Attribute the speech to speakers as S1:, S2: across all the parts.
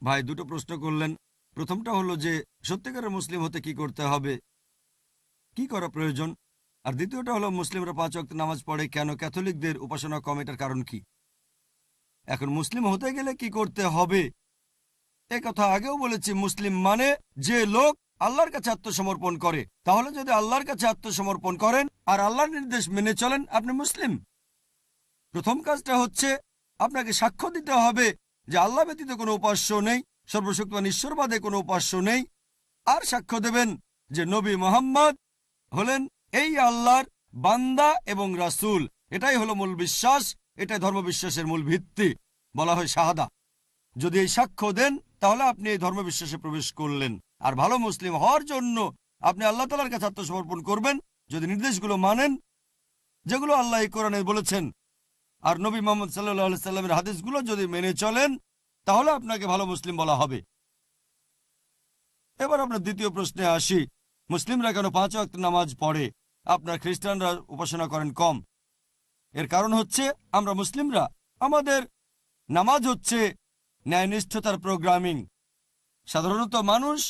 S1: ভাই দুটো প্রশ্ন করলেন। প্রথমটা হলো যে সত্যিকারের মুসলিম হতে কি করতে হবে, কি করা প্রয়োজন, আর দ্বিতীয়টা হলো মুসলিমরা 5 ওয়াক্ত নামাজ পড়ে কেন, ক্যাথলিকদের উপাসনা কম, এটার কারণ কি। এখন মুসলিম হতে গেলে কি করতে হবে এ কথা আগেও বলেছি। মুসলিম মানে যে লোক আল্লাহর কাছে আত্মসমর্পণ করে। তাহলে যদি আল্লাহর কাছে আত্মসমর্পণ করেন আর আল্লাহর নির্দেশ মেনে চলেন, আপনি মুসলিম। প্রথম কাজটা হচ্ছে আপনাকে সাক্ষ্য দিতে হবে যে আল্লাহ ব্যতীত কোনো উপাস্য নেই, সর্বশক্তিমান ঈশ্বরবাদে কোনো উপাস্য নেই। আর সাক্ষ্য দেবেন যে নবী মুহাম্মদ হলেন এই আল্লাহর বান্দা এবং রাসূল। এটাই হলো মূল বিশ্বাস, এটাই ধর্মবিশ্বাসের মূল ভিত্তি, বলা হয় শাহাদা। যদি এই সাক্ষ্য দেন তাহলে আপনি এই ধর্মবিশ্বাসে প্রবেশ করলেন। আর ভালো মুসলিম হওয়ার জন্য আপনি আল্লাহ তাআলার কাছে আত্মসমর্পণ করবেন, যদি নির্দেশগুলো মানেন যেগুলো আল্লাহ এই কোরআনে বলেছেন, আর নবী মুহাম্মদ সাল্লাল্লাহু আলাইহি সাল্লামের হাদিসগুলো যদি মেনে চলেন, তাহলে আপনাকে ভালো মুসলিম বলা হবে। এবার আপনার দ্বিতীয় প্রশ্নে আসি, মুসলিমরা কেন 5 ওয়াক্ত নামাজ পড়ে, আপনার খ্রিস্টানরা উপাসনা করেন কম। এর কারণ হচ্ছে আমরা মুসলিমরা, আমাদের নামাজ হচ্ছে ন্যায়নিষ্ঠতার প্রোগ্রামিং। সাধারণত মানুষ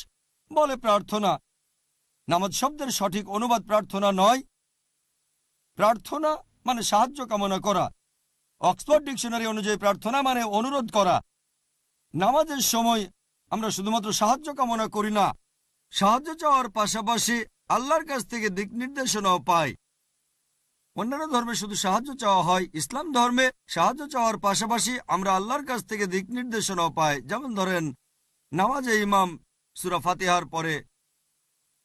S1: বলে প্রার্থনা। নামাজ শব্দের সঠিক অনুবাদ প্রার্থনা নয়। প্রার্থনা মানে সাহায্য কামনা করা। অক্সফোর্ড ডিকশনারি অনুযায়ী প্রার্থনা মানে অনুরোধ করা। নামাজের সময় আমরা শুধুমাত্র সাহায্য কামনা করি না, সাহায্য চাওয়ার পাশাপাশি আল্লাহর কাছ থেকে দিক নির্দেশনাও পাই। অন্যান্য ধর্মে শুধু সাহায্য চাওয়া হয়, ইসলাম ধর্মে সাহায্য চাওয়ার পাশাপাশি আমরা আল্লাহর কাছ থেকে দিক নির্দেশনাও পাই। যেমন ধরেন নামাজে ইমাম সূরা ফাতিহার পরে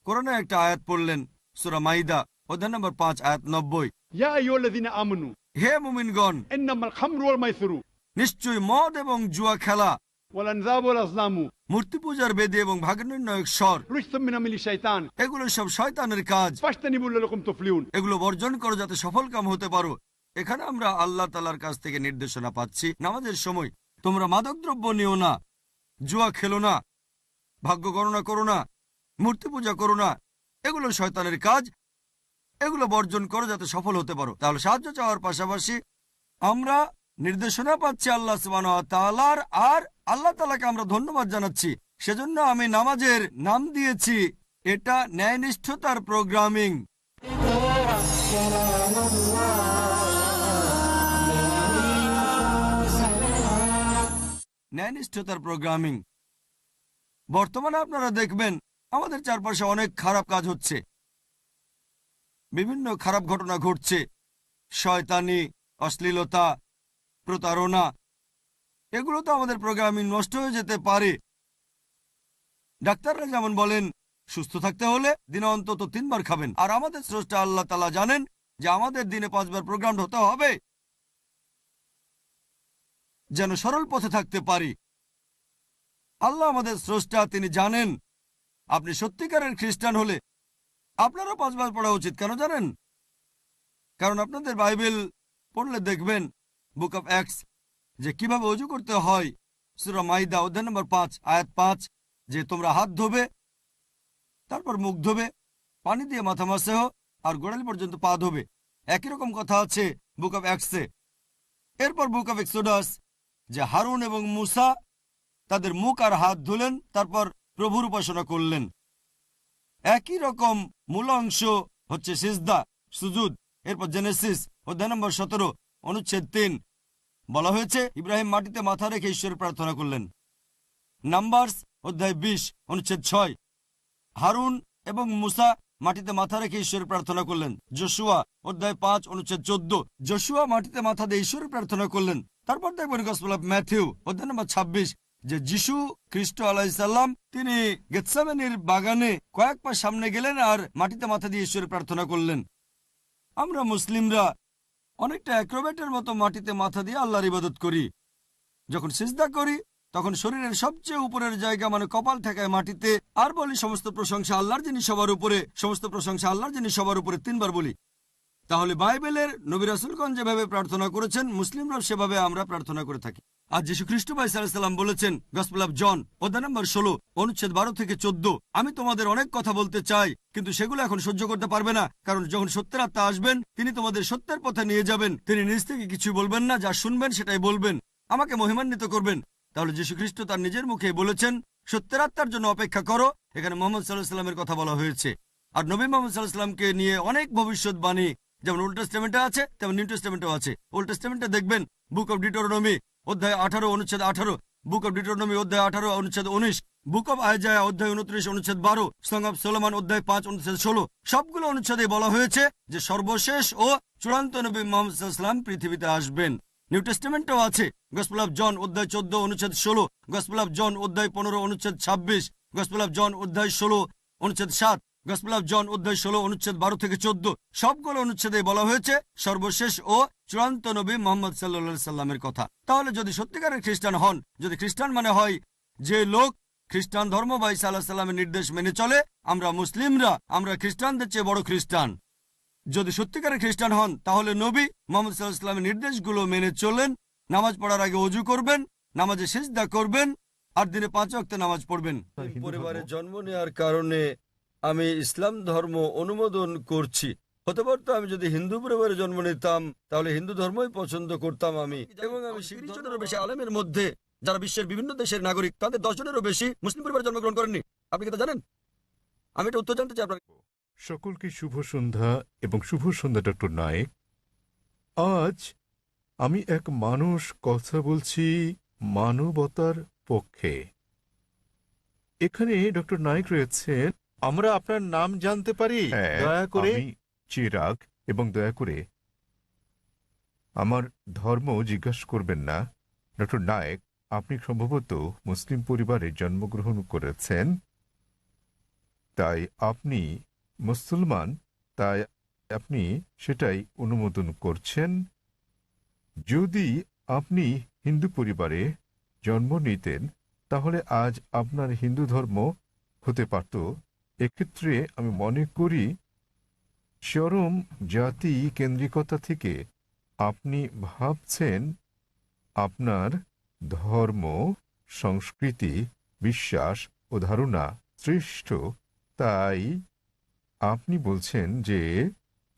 S1: কোরআনে একটা আয়াত পড়লেন, সূরা মাইদা অধ্যায় নম্বর 5 আয়াত 90,
S2: ইয়া আইয়ুহাল্লাযীনা আমানু,
S1: হে মুমিনগণ,
S2: ইন্নামাল খামরু ওয়াল মাইসিরু,
S1: নিশ্চয়ই মদ এবং জুয়া খেলা,
S2: ওয়াল আনযাবু ওয়াল আজলামু,
S1: মূর্তি পূজার বেদী এবং ভাগ্যনির্ণায়ক স্বর,
S2: রিজসুম মিন আমালি শাইতান,
S1: এগুলো সব শয়তানের কাজ।
S2: ফাজতানিবু লাকুম তুফলিহুন,
S1: এগুলো বর্জন করো যাতে সফল কাম হতে পারো। এখানে আমরা আল্লাহ তাআলার কাছ থেকে নির্দেশনা পাচ্ছি নামাজের সময় তোমরা মাদকদ্রব্য নিও না, জুয়া খেলো না, ভাগ্য গণনা করো না, মূর্তি পূজা করো না, এগুলো শয়তানের কাজ। এগুলো বর্জন করো যাতে সফল হতে পারো। তাহলে সাহায্য চাওয়ার পাশাপাশি আমরা নির্দেশনা পাচ্ছি আল্লাহ সুবহানাহু ওয়া তাআলার, আর আল্লাহ তাআলাকে আমরা ধন্যবাদ জানাচ্ছি। সেজন্য আমি নামাজের নাম দিয়েছি এটা ন্যায়নিষ্ঠতার প্রোগ্রামিং। ন্যায়নিষ্ঠতার প্রোগ্রামিং। বর্তমানে আপনারা দেখবেন আমাদের চারপাশে অনেক খারাপ কাজ হচ্ছে, বিভিন্ন খারাপ ঘটনা ঘটছে, শয়তানি, অশ্লীলতা, প্রতারণা। এগুলো তো আমাদের প্রোগ্রামিং নষ্ট হয়ে যেতে পারে। ডাক্তাররা যেমন বলেন সুস্থ থাকতে হলে দিনে অন্তত 3 বার খাবেন, আর আমাদের স্রষ্টা আল্লাহ তাআলা জানেন যে আমাদের দিনে 5 বার প্রোগ্রাম হতে হবে যেন সরল পথে থাকতে পারি। আল্লাহ আমাদের স্রষ্টা, তিনি জানেন আপনি সত্যিকারের খ্রিস্টান হলে আপনারও 5 বার পড়া উচিত। কেন জানেন? কারণ আপনাদের বাইবেল পড়লে দেখবেন বুক অফ অ্যাক্টস যে কিভাবে ওযু করতে হয়। সূরা মাইদা অধ্যায় নম্বর 5 আয়াত 5, যে তোমরা হাত ধোবে, তারপর মুখ ধোবে, পানি দিয়ে মাথা মাসেহ, আর গোড়ালি পর্যন্ত পা ধোবে। একই রকম কথা আছে বুক অফ অ্যাক্টসে। এরপর বুক অফ এক্সোডাস যে হারুন এবং মুসা তাদের মুখ আর হাত ধুলেন, তারপর প্রভুর উপাসনা করলেন। একই রকম মূল অংশ হচ্ছে সিজদা, সুজুদ। এরপর জেনেসিস অধ্যায় নম্বর 17 অনুচ্ছেদ 3 বলা হয়েছে ইব্রাহিম মাটিতে মাথা রেখে ঈশ্বরের প্রার্থনা করলেন। নাম্বারস অধ্যায় 20 অনুচ্ছেদ 6 হারুন এবং মুসা মাটিতে মাথা রেখে ঈশ্বরের প্রার্থনা করলেন। যোশুয়া অধ্যায় 5 অনুচ্ছেদ 14 যোশুয়া মাটিতে মাথা দিয়ে ঈশ্বরের প্রার্থনা করলেন। তারপর দেখবেন গসপেল অফ ম্যাথিউ অধ্যায় নম্বর 26 যে যিশু খ্রিস্ট আলাইহিস সালাম তিনি গেতসেমানির বাগানে কয়েক পা সামনে গেলেন আর মাটিতে মাথা দিয়ে ঈশ্বরের প্রার্থনা করলেন। আমরা মুসলিমরা অনেকটা অ্যাক্রোব্যাটের মতো মাটিতে মাথা দিয়ে আল্লাহর ইবাদত করি। যখন সিজদা করি তখন শরীরের সবচেয়ে উপরের জায়গা মানে কপাল ঠেকায় মাটিতে, আর বলি সমস্ত প্রশংসা আল্লাহর যিনি সবার উপরে, সমস্ত প্রশংসা আল্লাহর যিনি সবার উপরে 3 বার বলি। তাহলে বাইবেলের নবী রাসূলগণ যেভাবে প্রার্থনা করেছেন মুসলিমরাও সেভাবে আমরা প্রার্থনা করে থাকি। আর যীশু খ্রিস্ট ভাই সাল্লাল্লাহু আলাইহি সাল্লাম বলেছেন গসপেল অফ জন অধ্যায় নম্বর 16 অনুচ্ছেদ 12 থেকে 14 আমি তোমাদের অনেক কথা বলতে চাই, কিন্তু সেগুলো এখন সহ্য করতে পারবে না, কারণ যখন সত্যের আত্মা আসবেন তিনি তোমাদের সত্যের পথে নিয়ে যাবেন। তিনি নিজ থেকে কিছু বলবেন না, যা শুনবেন সেটাই বলবেন, আমাকে মহিমান্বিত করবেন। তাহলে যীশু খ্রিস্ট তার নিজের মুখে বলেছেন সত্যের আত্মার জন্য অপেক্ষা করো। এখানে মোহাম্মদ সাল্লাল্লাহু আলাইহি সাল্লামের কথা বলা হয়েছে। আর নবী মোহাম্মদ সাল্লাল্লাহু আলাইহি সাল্লামকে নিয়ে অনেক ভবিষ্যৎবাণী যেমন ওল্ড টেস্টামেন্টে আছে তেমন নিউ টেস্টামেন্টেও আছে। ওল্ড টেস্টামেন্টে দেখবেন বুক অফ ডিটোরনমি অধ্যায় 18 অনুচ্ছেদ 18, বুক অফ ডিটোরনমি অধ্যায় 18 অনুচ্ছেদ 19, বুক অফ আইজায়া অধ্যায় 29 অনুচ্ছেদ 12, সং অফ সোলোমন অধ্যায় 5 অনুচ্ছেদ 16। সবগুলো অনুচ্ছেদে বলা হয়েছে যে সর্বশেষ ও চূড়ান্ত নবী মুহাম্মদ সাল্লাল্লাহু আলাইহি সাল্লাম পৃথিবীতে আসবেন। নিউ টেস্টামেন্টেও আছে গসপেল অফ জন অধ্যায় 14 অনুচ্ছেদ 16, গসপেল অফ জন অধ্যায় 15 অনুচ্ছেদ 26, গসপেল অফ জন অধ্যায় 16 অনুচ্ছেদ 7, গসপেল অফ জন অধ্যায় 16 অনুচ্ছেদ 12 থেকে 14। সবগুলো অনুচ্ছেদে বলা হয়েছে সর্বশেষ ও চূড়ান্ত নবী মুহাম্মদ সাল্লাল্লাহু আলাইহি সাল্লামের কথা। তাহলে যদি সত্যিকারের খ্রিস্টান হন, যদি খ্রিস্টান মানে হয় যে লোক খ্রিস্টান ধর্ম বা ঈসা আলাইহিস সালামের নির্দেশ মেনে চলে, আমরা মুসলিমরা আমরা খ্রিস্টানদের চেয়ে বড় খ্রিস্টান। যদি সত্যিকারের খ্রিস্টান হন তাহলে নবী মুহাম্মদ সাল্লাল্লাহু আলাইহি সাল্লামের নির্দেশগুলো মেনে চলেন। নামাজ পড়ার আগে ওযু করবেন, নামাজে সিজদা করবেন, আর দিনে 5 ওয়াক্ত নামাজ পড়বেন। পরিবারে জন্ম নেওয়ার কারণে আমি ইসলাম ধর্ম অনুমোদন করছি। হতে পারতো আমি যদি হিন্দু পরিবারে জন্ম নিতাম তাহলে হিন্দু ধর্মই পছন্দ করতাম আমি। এবং আমি 30 জনেরও বেশি আলেমের মধ্যে যারা বিশ্বের বিভিন্ন দেশের নাগরিক তাদের 10 জনেরও বেশি মুসলিম পরিবারে জন্মগ্রহণ করেননি। আপনি কি তা জানেন? আমি এটা উত্তর জানতে চাই আপনার।
S3: সকলকে শুভ সন্ধ্যা এবং শুভ সন্ধ্যা ডক্টর নায়েক। আজ আমি এক মানুষ কথা বলছি মানবতার পক্ষে। এখানে ডক্টর নায়েক রয়েছেন।
S4: আমরা আপনার নাম জানতে পারি দয়া করে?
S3: আমি চিরাগ, এবং দয়া করে আমার ধর্ম জিজ্ঞাসা করবেন না। ডক্টর নায়েক, আপনি সম্ভবত মুসলিম পরিবারে জন্মগ্রহণ করেছেন, তাই আপনি মুসলমান, তাই আপনি সেটাই অনুমোদন করছেন। যদি আপনি হিন্দু পরিবারে জন্ম নিতেন তাহলে আজ আপনার হিন্দু ধর্ম হতে পারত। এক্ষেত্রে আমি মনে করি চরম জাতি কেন্দ্রিকতা থেকে আপনি ভাবছেন আপনার ধর্ম, সংস্কৃতি, বিশ্বাস ও ধারণা শ্রেষ্ঠ, তাই আপনি বলছেন যে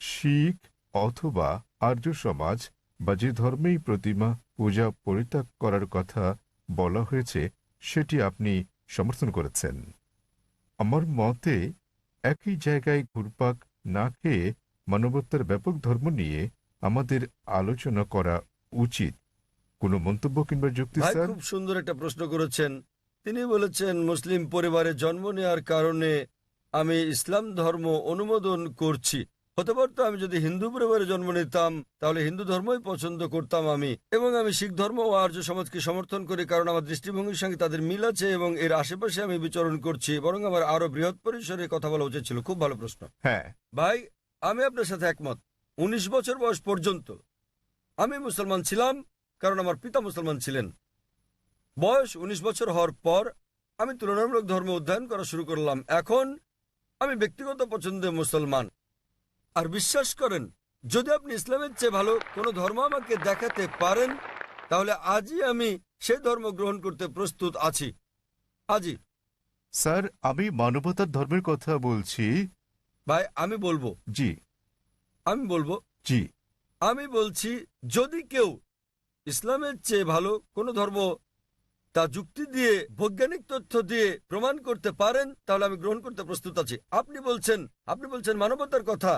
S3: শিখ অথবা আর্য সমাজ বা যে ধর্মেই প্রতিমা পূজা পরিত্যাগ করার কথা বলা হয়েছে সেটি আপনি সমর্থন করেছেন। আমার মতে একই জায়গায় ঘুরপাক না খেয়ে মানবতার ব্যাপক ধর্ম নিয়ে আমাদের আলোচনা করা উচিত। কোনো মন্তব্য কিংবা যুক্তি?
S1: ভাই
S3: স্যার,
S1: খুব সুন্দর একটা প্রশ্ন করেছেন। তিনি বলেছেন মুসলিম পরিবারে জন্ম নেওয়ার কারণে আমি ইসলাম ধর্ম অনুমোদন করছি। হতে পারতো আমি যদি হিন্দু পরিবারে জন্ম নিতাম তাহলে হিন্দু ধর্মই পছন্দ করতাম আমি। এবং আমি শিখ ধর্ম ও আর্য সমাজকে সমর্থন করি কারণ আমার দৃষ্টিভঙ্গির সঙ্গে তাদের মিল আছে এবং এর আশেপাশে আমি বিচরণ করছি। বরং আমার আরো বৃহৎ পরিসরে কথা বলা উচিত ছিল। খুব ভালো প্রশ্ন
S3: হ্যাঁ।
S1: ভাই, আমি আপনার সাথে একমত। 19 বছর বয়স পর্যন্ত আমি মুসলমান ছিলাম কারণ আমার পিতা মুসলমান ছিলেন। বয়স 19 বছর হওয়ার পর আমি তুলনামূলক ধর্ম অধ্যয়ন করা শুরু করলাম। এখন আমি ব্যক্তিগত পছন্দে মুসলমান। আর বিশ্বাস করেন, যদি আপনি ইসলামের চেয়ে ভালো কোনো ধর্ম আমাকে দেখাতে পারেন তাহলে আজই আমি সেই ধর্ম গ্রহণ করতে প্রস্তুত আছি। আজই।
S3: স্যার, আমি মানবতার ধর্মের কথা বলছি।
S1: ভাই আমি বলবো
S3: জি
S1: জি আমি বলছি যদি কেউ ইসলামের চেয়ে ভালো কোনো ধর্ম তা যুক্তি দিয়ে বৈজ্ঞানিক তথ্য দিয়ে প্রমাণ করতে পারেন তাহলে আমি গ্রহণ করতে প্রস্তুত আছি। আপনি বলছেন মানবতার কথা।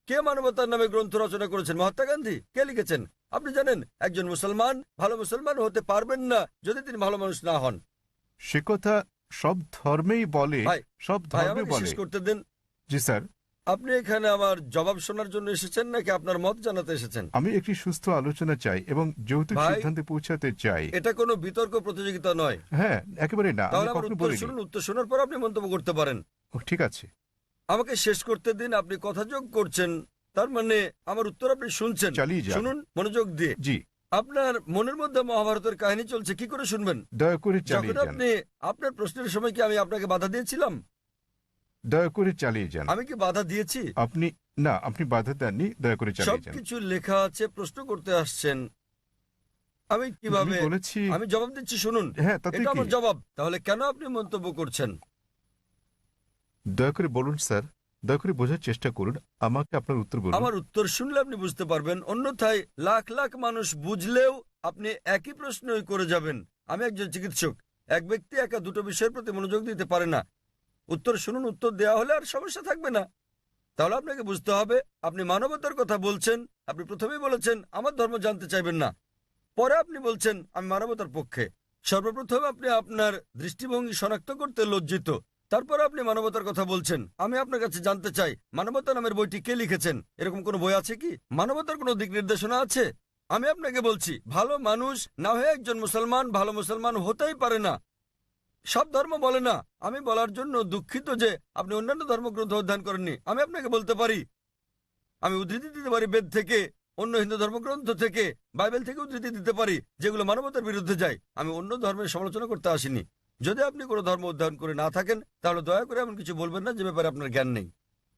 S1: কে মানবতার নামে গ্রন্থ রচনা করেছেন? মহাত্মা গান্ধী। কে লিখেছেন? আপনি জানেন একজন মুসলমান ভালো মুসলমান হতে পারবেন না যদি তিনি ভালো মানুষ না হন।
S3: সে কথা সব ধর্মেই বলে, সব
S1: ভাই
S3: ধর্মে
S1: আমাকে
S3: বলে।
S1: শেষ করতে দেন।
S3: জি স্যার।
S1: আপনি এখানে আমার জবাব শোনার জন্য এসেছেন নাকি আপনার মত জানাতে এসেছেন?
S3: আমি একটি সুস্থ আলোচনা চাই এবং যৌতুক
S1: ভাই,
S3: সিদ্ধান্তে পৌঁছাতে চাই।
S1: এটা কোনো বিতর্ক প্রতিযোগিতা নয়।
S3: হ্যাঁ, একেবারে না। আমি
S1: তাহলে আমার
S3: কখনো
S1: উত্তর
S3: বলিনি।
S1: শুনুন, উত্তর শোনার পর আপনি মন্তব্য করতে পারেন।
S3: ঠিক আছে।
S1: আমাকে শেষ করতে দিন। আপনি কথা যোগ করছেন, তার মানে আমার উত্তর আপনি শুনছেন।
S3: চালিয়ে যান।
S1: শুনুন মনোযোগ দিয়ে।
S3: জি।
S1: আপনার মনের মধ্যে মহাভারতের কাহিনী চলছে, কি করে শুনবেন?
S3: দয়া করে
S1: যখন
S3: চালিয়ে যান।
S1: আপনি আপনার প্রশ্নের সময় কি আমি আপনাকে বাধা দিয়েছিলাম?
S3: দয়া করে চালিয়ে যান।
S1: আমি কি বাধা দিয়েছি?
S3: আপনি বাধা দেননি। দয়া করে চালিয়ে যান।
S1: সবকিছু লেখা আছে, প্রশ্ন করতে আসছেন। আমি কিভাবে
S3: বলেছি?
S1: আমি জবাব দিচ্ছি, শুনুন।
S3: হ্যাঁ, তাতে
S1: এটা
S3: কি?
S1: আমার জবাব। তাহলে কেন আপনি মন্তব্য করছেন?
S3: দয়া করে বলুন স্যার। দয়া করে বোঝার চেষ্টা করুন। আমাকে আপনার উত্তর বলুন।
S1: আমার উত্তর শুনলে আপনি বুঝতে পারবেন। অন্যথায় লাখ লাখ মানুষ বুঝলেও আপনি একই প্রশ্নই করে যাবেন। আমি একজন চিকিৎসক। এক ব্যক্তি একা দুটো বিষয়ের প্রতি মনোযোগ দিতে পারে না। উত্তর শুনুন, উত্তর দেওয়া হলে আর সমস্যা থাকবে না। তাহলে আপনাকে বুঝতে হবে, আপনি মানবতার কথা বলছেন। আপনি প্রথমেই বলেছেন আমার ধর্ম জানতে চাইবেন না, পরে আপনি বলছেন আমি মানবতার পক্ষে। সর্বপ্রথম আপনি আপনার দৃষ্টিভঙ্গি শনাক্ত করতে লজ্জিত, তারপর আপনি মানবতার কথা বলছেন। আমি আপনার কাছে জানতে চাই, মানবতা নামের বইটি কে লিখেছেন? এরকম কোনো বই আছে কি? মানবতার কোনো দিক নির্দেশনা আছে? আমি আপনাকে বলছি, ভালো মানুষ না হয়ে একজন মুসলমান ভালো মুসলমান হতেই পারে না। সব ধর্ম বলে না। আমি বলার জন্য দুঃখিত যে আপনি অন্যান্য ধর্মগ্রন্থ অধ্যয়ন করেননি। আমি আপনাকে বলতে পারি, আমি উদ্ধৃতি দিতে পারি বেদ থেকে, অন্য হিন্দু ধর্মগ্রন্থ থেকে, বাইবেল থেকে উদ্ধৃতি দিতে পারি যেগুলো মানবতার বিরুদ্ধে যায়। আমি অন্য ধর্মের সমালোচনা করতে আসিনি। যদি আপনি কোনো ধর্ম অধ্যয়ন করে না থাকেন তাহলে দয়া করে এমন কিছু বলবেন না যে ব্যাপারে আপনার জ্ঞান নেই।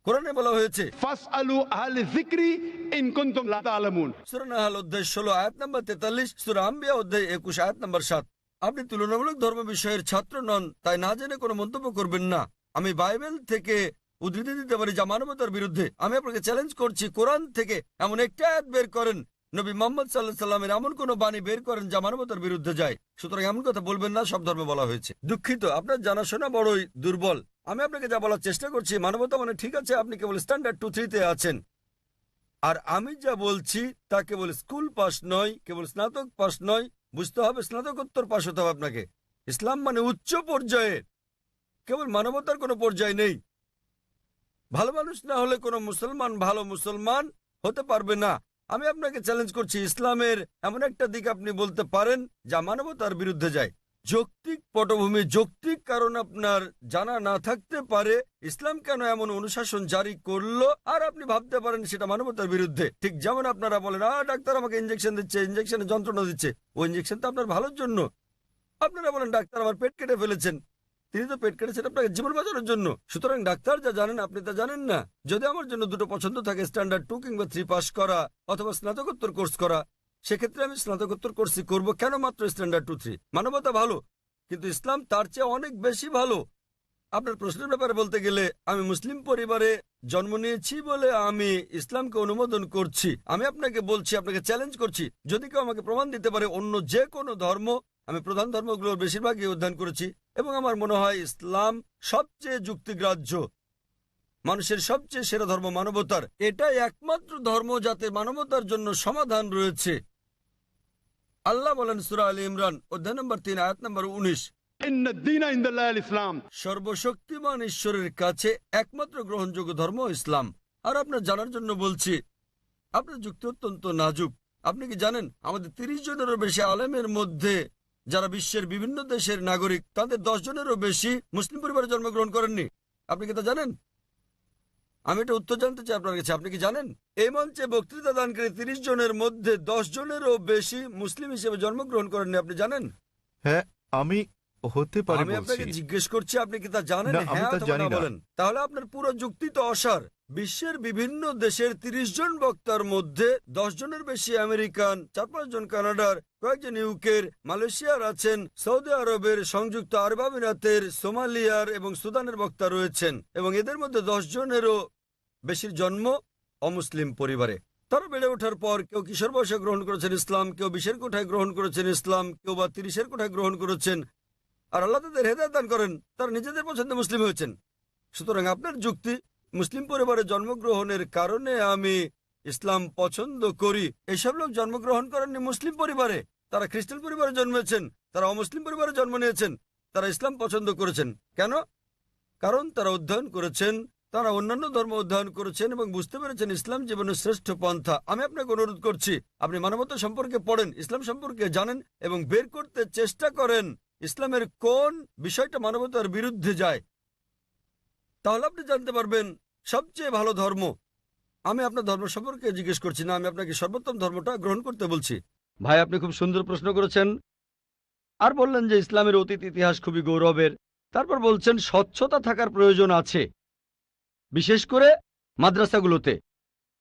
S1: কোরআনে বলা হয়েছে
S2: ফাসআলু আহলে যিকরি ইন কুনতুম লা তা'লামুন।
S1: সূরা নাহল অধ্যায় 16 আয়াত নম্বর 43, সূরা আম্বিয়া অধ্যায় 21 আয়াত নম্বর 7। আপনি তুলনামূলক ধর্ম বিষয়ের ছাত্র নন, তাই না জেনে কোনো মন্তব্য করবেন না। আমি বাইবেল থেকে উদ্ধৃতি দিতে পারি যা মানবতার বিরুদ্ধে। আমি আপনাকে চ্যালেঞ্জ করছি, কোরআন থেকে এমন একটা আয়াত বের করেন, নবী মুহাম্মদ সাল্লাল্লাহু আলাইহি সাল্লামের এমন কোন বাণী বের করেন যা মানবতার বিরুদ্ধে যায়। সুতরাং এমন কথা বলবেন না সব ধর্মে বলা হয়েছে। দুঃখিত, আপনার জানাশোনা বড়ই দুর্বল। আমি আপনাকে যা বলার চেষ্টা করছি, মানবতা মানে ঠিক আছে, আপনি কেবল স্ট্যান্ডার্ড 2-3 আছেন। আর আমি যা বলছি তা কেবল স্কুল পাস নয়, কেবল স্নাতক পাস নয়, বুঝতে হবে স্নাতকোত্তর পাস হতে হবে আপনাকে। ইসলাম মানে উচ্চ পর্যায়ে, কেবল মানবতার কোনো পর্যায় নেই। ভালো মানুষ না হলে কোনো মুসলমান ভালো মুসলমান হতে পারবে না। আমি আপনাকে চ্যালেঞ্জ করছি, ইসলামের এমন একটা দিক আপনি বলতে পারেন যা মানবতার বিরুদ্ধে যায়। যৌক্তিক পটভূমি, যৌক্তিক কারণ আপনার জানা না থাকতে পারে ইসলাম কেন এমন অনুশাসন জারি করলো, আর আপনি ভাবতে পারেন সেটা মানবতার বিরুদ্ধে। ঠিক যেমন আপনারা বলেন, ডাক্তার আমাকে ইঞ্জেকশন দিচ্ছে, ইঞ্জেকশনে যন্ত্রণা দিচ্ছে, ওই ইঞ্জেকশন তো আপনার ভালোর জন্য। আপনারা বলেন ডাক্তার আমার পেট কেটে ফেলেছেন, তিনি তো পেট কেটেছেন আপনাকে জীবন বাঁচানোর জন্য। সুতরাং ডাক্তার যা জানেন আপনি তা জানেন না। যদি আমার জন্য দুটো পছন্দ থাকে, স্ট্যান্ডার্ড 2 কিংবা 3 পাস করা অথবা স্নাতকোত্তর কোর্স করা, সেক্ষেত্রে আমি স্নাতকোত্তর কোর্সই করব। কেন মাত্র স্ট্যান্ডার্ড 2-3? মানবতা ভালো, কিন্তু ইসলাম তার চেয়ে অনেক বেশি ভালো। আপনার প্রশ্নের ব্যাপারে বলতে গেলে, আমি মুসলিম পরিবারে জন্ম নিয়েছি বলে আমি ইসলামকে অনুমোদন করছি। আমি আপনাকে বলছি, আপনাকে চ্যালেঞ্জ করছি, যদি কেউ আমাকে প্রমাণ দিতে পারে অন্য যে কোনো ধর্ম, আমি প্রধান ধর্মগুলোর বেশিরভাগই অধ্যয়ন করেছি এবং আমার মনে হয় ইসলাম সবচেয়ে যুক্তিগ্রাহ্য, মানুষের সবচেয়ে সেরা ধর্ম মানবতার। এটাই একমাত্র ধর্ম যাতে মানবতার জন্য সমাধান রয়েছে। আল্লাহ বলেন সূরা আলী ইমরান অধ্যায় নম্বর 3 আয়াত নম্বর 19,
S2: ইন্নাদ দীনা ইনদাল্লাহিল ইসলাম।
S1: সর্বশক্তিমান ঈশ্বরের কাছে একমাত্র গ্রহণযোগ্য ধর্ম ইসলাম। আর আপনার জানার জন্য বলছি, আপনার যুক্তি অত্যন্ত নাজুক। আপনি কি জানেন আমাদের 30 জনেরও বেশি আলেমের মধ্যে যারা বিশ্বের বিভিন্ন দেশের নাগরিক, তাদের 10 জনেরও বেশি মুসলিম পরিবারে জন্মগ্রহণ করেননি? আপনি কি তা জানেন? আমি এটা উত্তর জানতে চাই আপনার কাছে, আপনি কি জানেন? এই মঞ্চে বক্তৃতা দানকারী 30 জনের মধ্যে 10 জনেরও বেশি মুসলিম হিসেবে জন্মগ্রহণ করেননি, আপনি জানেন?
S3: হ্যাঁ, আমি হতে পারি
S1: আমি
S3: বলছি।
S1: আপনাকে জিজ্ঞেস করছি, আপনি কি তা জানেন?
S3: না, আমি
S1: হ্যাঁ
S3: তা
S1: অথবা
S3: জানি
S1: না
S3: না।
S1: বলেন। তাহলে আপনার পুরো যুক্তি তো অসার। বিশ্বের বিভিন্ন দেশের 30 জন বক্তার মধ্যে 10 জনের বেশি আমেরিকান, 4-5 জন কানাডার, কয়েকজন ইউকের, মালয়েশিয়ার আছেন, সৌদি আরবের, সংযুক্ত আরব আমিরাতের, সোমালিয়ার এবং সুদানের বক্তা রয়েছেন, এবং এদের মধ্যে 10 জনেরও বেশির জন্ম অমুসলিম পরিবারে। তারা বেড়ে ওঠার পর কেউ কিশোর বয়সে গ্রহণ করেছেন ইসলাম, কেউ 20-এর কোঠায় গ্রহণ করেছেন ইসলাম, কেউ বা 30-এর কোঠায় গ্রহণ করেছেন। আর আল্লাহ তাদের হেদায়েত দান করেন, তারা নিজেদের পছন্দে মুসলিম হয়েছেন। সুতরাং আপনার যুক্তি, মুসলিম পরিবারে জন্মগ্রহণের কারণে আমি ইসলাম পছন্দ করি, এসব লোক জন্মগ্রহণ করেননি মুসলিম পরিবারে, তারা খ্রিস্টান পরিবারে জন্মেছেন, তারা অমুসলিম পরিবারে জন্ম নিয়েছেন, তারা ইসলাম পছন্দ করেছেন। কেন? কারণ তারা অধ্যয়ন করেছেন, তারা অন্যান্য ধর্ম অধ্যয়ন করেছেন এবং বুঝতে পেরেছেন ইসলাম জীবনের শ্রেষ্ঠ পন্থা। আমি আপনাকে অনুরোধ করছি, আপনি মানবতা সম্পর্কে পড়েন, ইসলাম সম্পর্কে জানেন এবং বের করতে চেষ্টা করেন ইসলামের কোন বিষয়টা মানবতার বিরুদ্ধে যায়। তাহলে আপনি জানতে পারবেন সবচেয়ে ভালো ধর্ম। আমি আপনার ধর্ম সম্পর্কে জিজ্ঞেস করছি না, আমি আপনাকে সর্বোত্তম ধর্মটা গ্রহণ করতে বলছি। ভাই, আপনি খুব সুন্দর প্রশ্ন করেছেন। আর বললেন যে ইসলামের অতীত ইতিহাস খুবই গৌরবের। তারপর বলছেন স্বচ্ছতা থাকার প্রয়োজন আছে, বিশেষ করে মাদ্রাসাগুলোতে।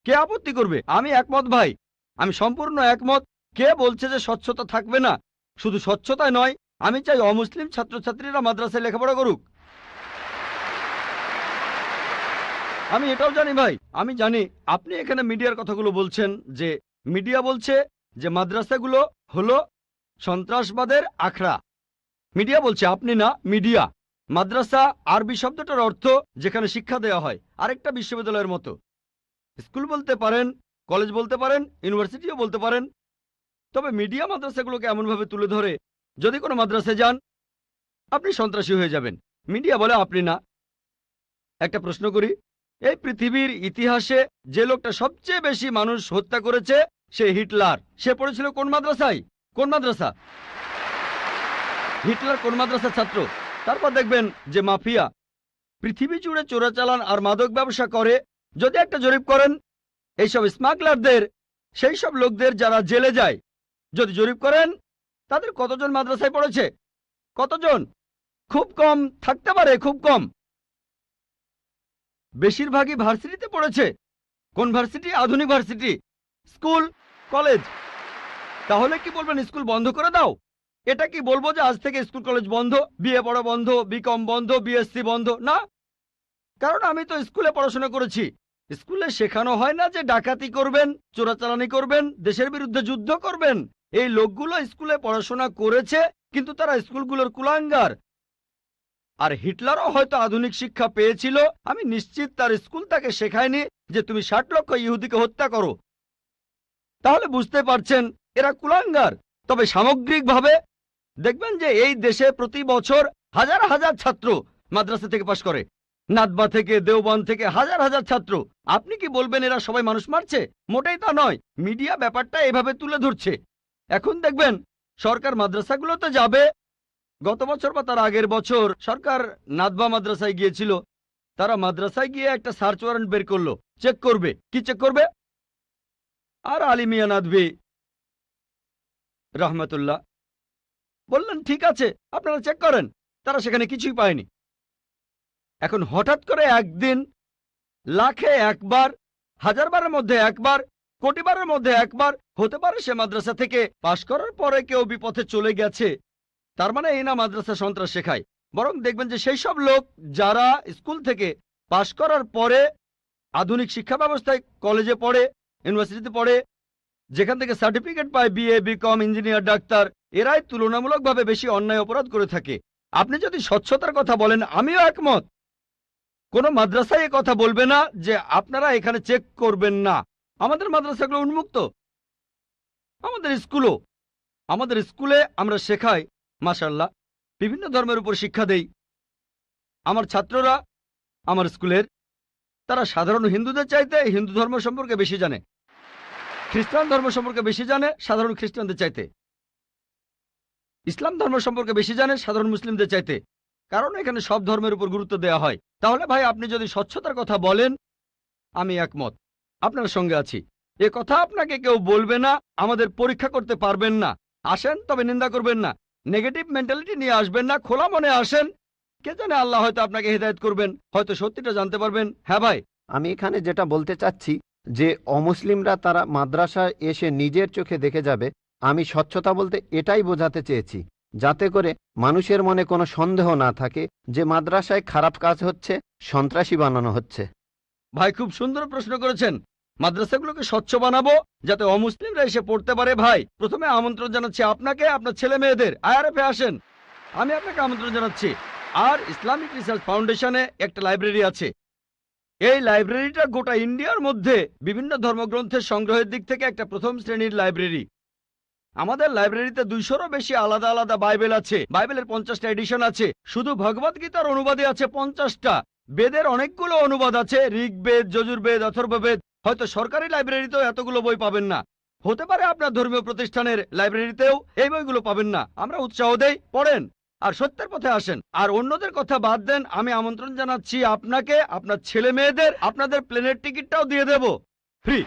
S1: কে আপত্তি করবে? আমি একমত ভাই, আমি সম্পূর্ণ একমত। কে বলছে যে স্বচ্ছতা থাকবে না? শুধু স্বচ্ছতায় নয়, আমি চাই অমুসলিম ছাত্রছাত্রীরা মাদ্রাসায় লেখাপড়া করুক। আমি এটাও জানি ভাই, আমি জানি আপনি এখানে মিডিয়ার কথাগুলো বলছেন, যে মিডিয়া বলছে যে মাদ্রাসাগুলো হলো
S5: সন্ত্রাসবাদের আখড়া। মিডিয়া বলছে, আপনি না, মিডিয়া। মাদ্রাসা আরবি শব্দটার অর্থ যেখানে শিক্ষা দেওয়া হয়, আরেকটা বিশ্ববিদ্যালয়ের মতো। স্কুল বলতে পারেন, কলেজ বলতে পারেন, ইউনিভার্সিটিও বলতে পারেন। তবে মিডিয়া মাদ্রাসাগুলোকে এমনভাবে তুলে ধরে যদি কোনো মাদ্রাসায় যান আপনি সন্ত্রাসী হয়ে যাবেন। মিডিয়া বলে আপনি না। একটা প্রশ্ন করি, এই পৃথিবীর ইতিহাসে যে লোকটা সবচেয়ে বেশি মানুষ হত্যা করেছে সে হিটলার। সে পড়েছিল কোন মাদ্রাসায়? কোন মাদ্রাসা? হিটলার কোন মাদ্রাসার ছাত্র? তারপর দেখবেন যে মাফিয়া পৃথিবী জুড়ে চোরাচালান আর মাদক ব্যবসা করে। যদি একটা জরিপ করেন এইসব স্মাগলারদের, সেই সব লোকদের যারা জেলে যায়, যদি জরিপ করেন তাদের কতজন মাদ্রাসায় পড়েছে? কতজন? খুব কম থাকতে পারে, খুব কম। বেশিরভাগই ভার্সিটিতে পড়েছে। কোন ভার্সিটি? আধুনিক ভার্সিটি, স্কুল, কলেজ। তাহলে কি বলবেন স্কুল বন্ধ করে দাও? এটা কি বলবো যে আজ থেকে স্কুল কলেজ বন্ধ, বিএ পড়া বন্ধ, বিকম বন্ধ, বিএসসি বন্ধ? না, কারণ আমি তো স্কুলে পড়াশোনা করেছি। স্কুলে শেখানো হয় না যে ডাকাতি করবেন, চোরাচালানি করবেন, দেশের বিরুদ্ধে যুদ্ধ করবেন। এই লোকগুলো স্কুলে পড়াশোনা করেছে, কিন্তু তারা স্কুলগুলোর কুলাঙ্গার। আর হিটলারও হয়তো আধুনিক শিক্ষা পেয়েছিল। আমি নিশ্চিত তার স্কুল তাকে শেখায়নি যে তুমি 60 লক্ষ ইহুদিকে হত্যা করো। তাহলে বুঝতে পারছেন এরা কুলাঙ্গার। তবে সামগ্রিকভাবে দেখবেন যে এই দেশে প্রতি বছর হাজার হাজার ছাত্র মাদ্রাসা থেকে পাশ করে। নাদবা থেকে, দেওবন্দ থেকে হাজার হাজার ছাত্র। আপনি কি বলবেন এরা সবাই মানুষ মারছে? মোটেই তা নয়। মিডিয়া ব্যাপারটা এভাবে তুলে ধরছে। এখন দেখবেন সরকার মাদ্রাসাগুলোতে যাবে। গত বছর বা তার আগের বছর সরকার নাদবা মাদ্রাসায় গিয়েছিল। তারা মাদ্রাসায় গিয়ে একটা সার্চ ওয়ারেন্ট বের করলো, চেক করবে। কি চেক করবে? আর আলী মিয়া নাদভি রহমতুল্লাহ বললেন ঠিক আছে আপনারা চেক করেন। তারা সেখানে কিছুই পায়নি। এখন হঠাৎ করে একদিন লাখে একবার, হাজারবারের মধ্যে একবার, কোটিবারের মধ্যে একবার হতে পারে সে মাদ্রাসা থেকে পাশ করার পরে কেউ বিপথে চলে গেছে। তার মানে এই না মাদ্রাসা সন্ত্রাস শেখায়। বরং দেখবেন যে সেই সব লোক যারা স্কুল থেকে পাশ করার পরে আধুনিক শিক্ষা ব্যবস্থায় কলেজে পড়ে, ইউনিভার্সিটিতে পড়ে, যেখান থেকে সার্টিফিকেট পায় বিএ, বিকম, ইঞ্জিনিয়ার, ডাক্তার, এরাই তুলনামূলকভাবে বেশি অন্যায় অপরাধ করে থাকে। আপনি যদি স্বচ্ছতার কথা বলেন, আমিও একমত। কোনো মাদ্রাসায় কথা বলবে না যে আপনারা এখানে চেক করবেন না। আমাদের মাদ্রাসাগুলো উন্মুক্ত। আমাদের স্কুলে আমরা শেখাই মাশাআল্লাহ বিভিন্ন ধর্মের উপর শিক্ষা দেই। আমার ছাত্ররা আমার স্কুলের তারা সাধারণ হিন্দুদের চাইতে হিন্দু ধর্ম সম্পর্কে বেশি জানে, খ্রিস্টান ধর্ম সম্পর্কে বেশি জানে সাধারণ খ্রিস্টানদের চাইতে, ইসলাম ধর্ম সম্পর্কে বেশি জানে সাধারণ মুসলিমদের চাইতে। কারণ এখানে সব ধর্মের উপর গুরুত্ব দেওয়া হয়। তাহলে ভাই আপনি যদি স্বচ্ছতার কথা বলেন, আমি একমত, আপনার সঙ্গে আছি। এ কথা আপনাকে কেউ বলবে না, আমাদের পরীক্ষা করতে পারবেন না। আসেন, তবে নিন্দা করবেন না, নেগেটিভ মেন্টালিটি নিয়ে আসবেন না, খোলা মনে আসেন। কে জানে আল্লাহ হয়তো আপনাকে হেদায়েত করবেন, হয়তো সত্যিটা জানতে পারবেন। হ্যাঁ ভাই,
S6: আমি এখানে যেটা বলতে চাচ্ছি যে অমুসলিমরা তারা মাদ্রাসায় এসে নিজের চোখে দেখে যাবে। আমি স্বচ্ছতা বলতে এটাই বোঝাতে চেয়েছি, যাতে করে মানুষের মনে কোনো সন্দেহ না থাকে যে মাদ্রাসায় খারাপ কাজ হচ্ছে, সন্ত্রাসী বানানো হচ্ছে।
S5: ভাই খুব সুন্দর প্রশ্ন করেছেন। মাদ্রাসাগুলোকে স্বচ্ছ বানাবো যাতে অমুসলিমরা এসে পড়তে পারে। ভাই প্রথমে আমন্ত্রণ জানাচ্ছি আপনাকে, আপনার ছেলে মেয়েদের আইআরএফে আসেন, আমি আপনাকে আমন্ত্রণ জানাচ্ছি। আর ইসলামিক রিসার্চ ফাউন্ডেশনে একটা লাইব্রেরি আছে। এই লাইব্রেরিটা গোটা ইন্ডিয়ার মধ্যে বিভিন্ন ধর্মগ্রন্থের সংগ্রহের দিক থেকে একটা প্রথম শ্রেণীর লাইব্রেরি। আমাদের লাইব্রেরিতে 200-রও বেশি আলাদা আলাদা বাইবেল আছে। বাইবেলের 50টা এডিশন আছে। শুধু ভগবদ গীতার অনুবাদে আছে 50টা। বেদের অনেকগুলো অনুবাদ আছে, ঋগ্বেদ, যজুর্বেদ, অথর্ববেদ। হয়তো সরকারি লাইব্রেরিতেও এতগুলো বই পাবেন না। হতে পারে আপনার ধর্মীয় প্রতিষ্ঠানের লাইব্রেরিতেও এই বইগুলো পাবেন না। আমরা উৎসাহ দেই, পড়েন আর সত্যের পথে আসেন। আর অন্যদের কথা বাদ দেন, আমি আমন্ত্রণ জানাচ্ছি আপনাকে, আপনার ছেলে মেয়েদের, আপনাদের প্লেনের টিকিটটাও দিয়ে দেব ফ্রি।